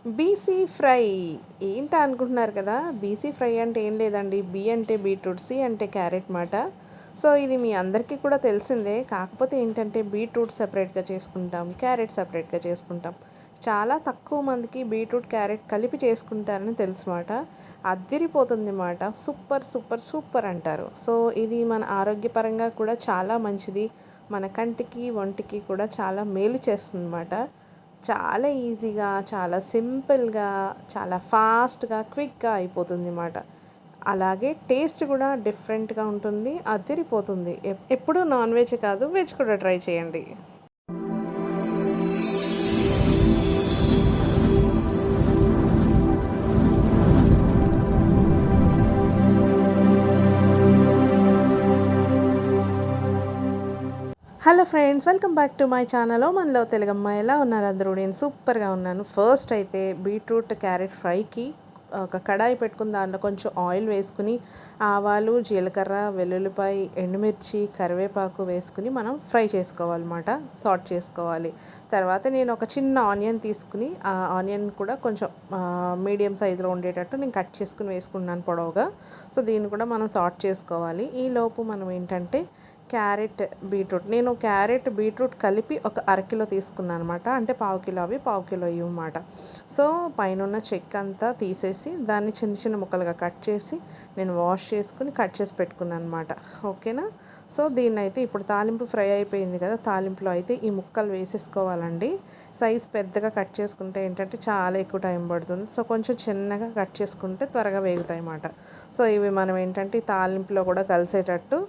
BC fry ఏంటా అనుకుంటున్నారు కదా? బీసీ ఫ్రై అంటే ఏం లేదండి. బీ అంటే బీట్రూట్, సి అంటే క్యారెట్ మాట. సో ఇది మీ అందరికీ కూడా తెలిసిందే. కాకపోతే ఏంటంటే బీట్రూట్ సపరేట్గా చేసుకుంటాం, క్యారెట్ సపరేట్గా చేసుకుంటాం. చాలా తక్కువ మందికి బీట్రూట్ క్యారెట్ కలిపి చేసుకుంటారని తెలుసు మాట. అద్దిరిపోతుంది మాట. సూపర్ సూపర్ సూపర్ అంటారు. సో ఇది మన ఆరోగ్యపరంగా కూడా చాలా మంచిది. మన కంటికి ఒంటికి కూడా చాలా మేలు చేస్తుంది మాట. చాలా ఈజీగా, చాలా సింపుల్గా, చాలా ఫాస్ట్గా, క్విక్గా అయిపోతుంది అన్నమాట. అలాగే టేస్ట్ కూడా డిఫరెంట్గా ఉంటుంది, అదిరిపోతుంది. ఎప్పుడు నాన్ వెజ్ కాదు, వెజ్ కూడా ట్రై చేయండి. Hello friends, welcome back to my channel. మనలో తెలుగమ్మ. ఎలా ఉన్నారు అందరూ? నేను సూపర్గా ఉన్నాను. ఫస్ట్ అయితే బీట్రూట్ క్యారెట్ ఫ్రైకి ఒక కడాయి పెట్టుకుని దాంట్లో కొంచెం ఆయిల్ వేసుకుని ఆవాలు, జీలకర్ర, వెల్లుల్లిపాయ, ఎండుమిర్చి, కరివేపాకు వేసుకుని మనం ఫ్రై చేసుకోవాలన్నమాట. సాట్ చేసుకోవాలి. తర్వాత నేను ఒక చిన్న ఆనియన్ తీసుకుని ఆ ఆనియన్ కూడా కొంచెం మీడియం సైజులో ఉండేటట్టు నేను కట్ చేసుకుని వేసుకున్నాను పొడవుగా. సో దీన్ని కూడా మనం సాట్ చేసుకోవాలి. ఈలోపు మనం ఏంటంటే క్యారెట్, బీట్రూట్, నేను క్యారెట్ బీట్రూట్ కలిపి ఒక అరకిలో తీసుకున్నాను అనమాట. అంటే పావు కిలో అవి, పావు కిలో ఇవి అన్నమాట. సో పైన ఉన్న చెక్క అంతా తీసేసి దాన్ని చిన్న చిన్న ముక్కలుగా కట్ చేసి నేను వాష్ చేసుకుని కట్ చేసి పెట్టుకున్నాను అనమాట. ఓకేనా? సో దీన్ని అయితే ఇప్పుడు తాలింపు ఫ్రై అయిపోయింది కదా, తాలింపులో అయితే ఈ ముక్కలు వేసేసుకోవాలండి. సైజ్ పెద్దగా కట్ చేసుకుంటే ఏంటంటే చాలా ఎక్కువ టైం పడుతుంది. సో కొంచెం చిన్నగా కట్ చేసుకుంటే త్వరగా వేగుతాయి అన్నమాట. సో ఇవి మనం ఏంటంటే ఈ తాలింపులో కూడా కలిసేటట్టు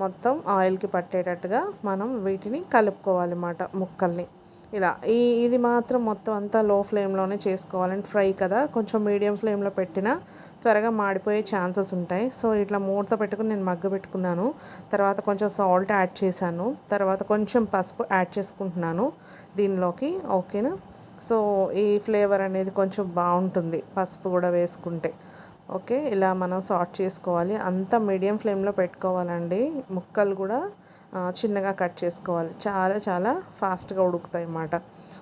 మొత్తం ఆయిల్కి పట్టేటట్టుగా మనం వీటిని కలుపుకోవాలన్నమాట, ముక్కల్ని. ఇలా ఇది మాత్రం మొత్తం అంతా లో ఫ్లేమ్లోనే చేసుకోవాలని. ఫ్రై కదా, కొంచెం మీడియం ఫ్లేమ్లో పెట్టినా త్వరగా మాడిపోయే ఛాన్సెస్ ఉంటాయి. సో ఇట్లా మూత పెట్టుకుని నేను మగ్గ పెట్టుకున్నాను. తర్వాత కొంచెం సాల్ట్ యాడ్ చేశాను. తర్వాత కొంచెం పసుపు యాడ్ చేసుకుంటున్నాను దీనిలోకి. ఓకేనా? సో ఈ ఫ్లేవర్ అనేది కొంచెం బాగుంటుంది పసుపు కూడా వేసుకుంటే. ఓకే, ఇలా మనం సాట్ చేసుకోవాలి. అంతా మీడియం ఫ్లేమ్లో పెట్టుకోవాలండి. ముక్కలు కూడా చిన్నగా కట్ చేసుకోవాలి. చాలా చాలా ఫాస్ట్గా ఉడుకుతాయి అన్నమాట.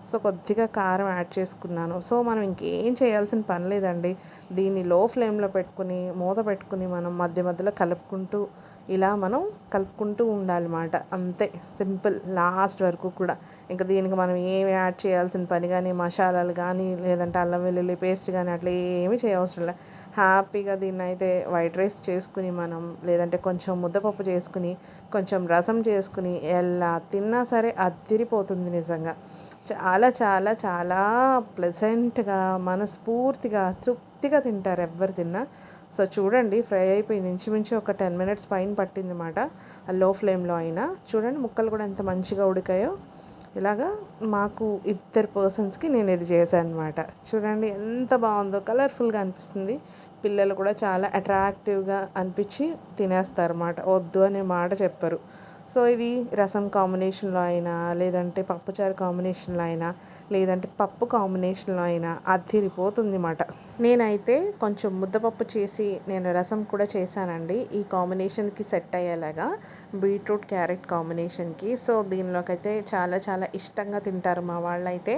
సో కొద్దిగా కారం యాడ్ చేసుకున్నాను. సో మనం ఇంకేం చేయాల్సిన పని లేదండి. దీన్ని లో ఫ్లేమ్లో పెట్టుకుని మూత పెట్టుకుని మనం మధ్య మధ్యలో కలుపుకుంటూ ఇలా మనం కలుపుకుంటూ ఉండాలన్నమాట. అంతే, సింపుల్. లాస్ట్ వరకు కూడా ఇంకా దీనికి మనం ఏమి యాడ్ చేయాల్సిన పని కానీ, మసాలాలు కానీ, లేదంటే అల్లం వెల్లుల్లి పేస్ట్ కానీ అట్లా ఏమీ చేయవసరం లేదు. హ్యాపీగా దీన్ని అయితే వైట్ రైస్ చేసుకుని మనం, లేదంటే కొంచెం ముద్దపప్పు చేసుకుని, కొంచెం రసం చేసుకుని ఎలా తిన్నా సరే అద్దిరిపోతుంది నిజంగా. చాలా చాలా చాలా ప్లెజెంట్గా, మనస్ఫూర్తిగా, తృప్తిగా తింటారు ఎవ్వరు తిన్నా. సో చూడండి, ఫ్రై అయిపోయింది. ఇంచుమించు ఒక 10 మినిట్స్ పైన పట్టింది అన్నమాట. లో ఫ్లేమ్లో అయినా చూడండి ముక్కలు కూడా ఎంత మంచిగా ఉడికాయో. ఇలాగా మాకు 2 పర్సన్స్కి నేను ఇది చేశాను అనమాట. చూడండి ఎంత బాగుందో, కలర్ఫుల్గా అనిపిస్తుంది. పిల్లలు కూడా చాలా అట్రాక్టివ్గా అనిపించి తినేస్తారు అన్నమాట. వద్దు అనే మాట చెప్పరు. సో ఇది రసం కాంబినేషన్లో అయినా, లేదంటే పప్పుచారు కాంబినేషన్లో అయినా, లేదంటే పప్పు కాంబినేషన్లో అయినా అద్దిరిపోతుంది అన్నమాట. నేనైతే కొంచెం ముద్దపప్పు చేసి నేను రసం కూడా చేశానండి, ఈ కాంబినేషన్కి సెట్ అయ్యేలాగా, బీట్రూట్ క్యారెట్ కాంబినేషన్కి. సో దీనిలోకైతే చాలా చాలా ఇష్టంగా తింటారు మా వాళ్ళైతే.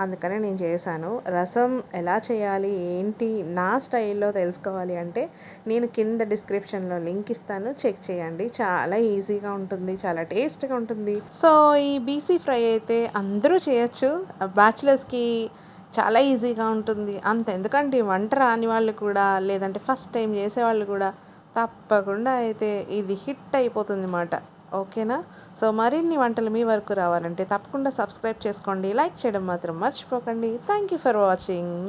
అందుకనే నేను చేశాను. రసం ఎలా చేయాలి ఏంటి నా స్టైల్లో తెలుసుకోవాలి అంటే నేను కింద డిస్క్రిప్షన్లో లింక్ ఇస్తాను, చెక్ చేయండి. చాలా ఈజీగా ఉంటుంది, చాలా టేస్ట్గా ఉంటుంది. సో ఈ బీసీ ఫ్రై అయితే అందరూ చేయొచ్చు. బ్యాచిలర్స్కి చాలా ఈజీగా ఉంటుంది. అంత ఎందుకంటే వంట రాని వాళ్ళు కూడా, లేదంటే ఫస్ట్ టైం చేసేవాళ్ళు కూడా తప్పకుండా అయితే ఇది హిట్ అయిపోతుంది అన్నమాట. ఓకేనా? సో మరిన్ని వంటలు మీ వరకు రావాలంటే తప్పకుండా సబ్స్క్రైబ్ చేసుకోండి. లైక్ చేయడం మాత్రం మర్చిపోకండి. Thank you for watching.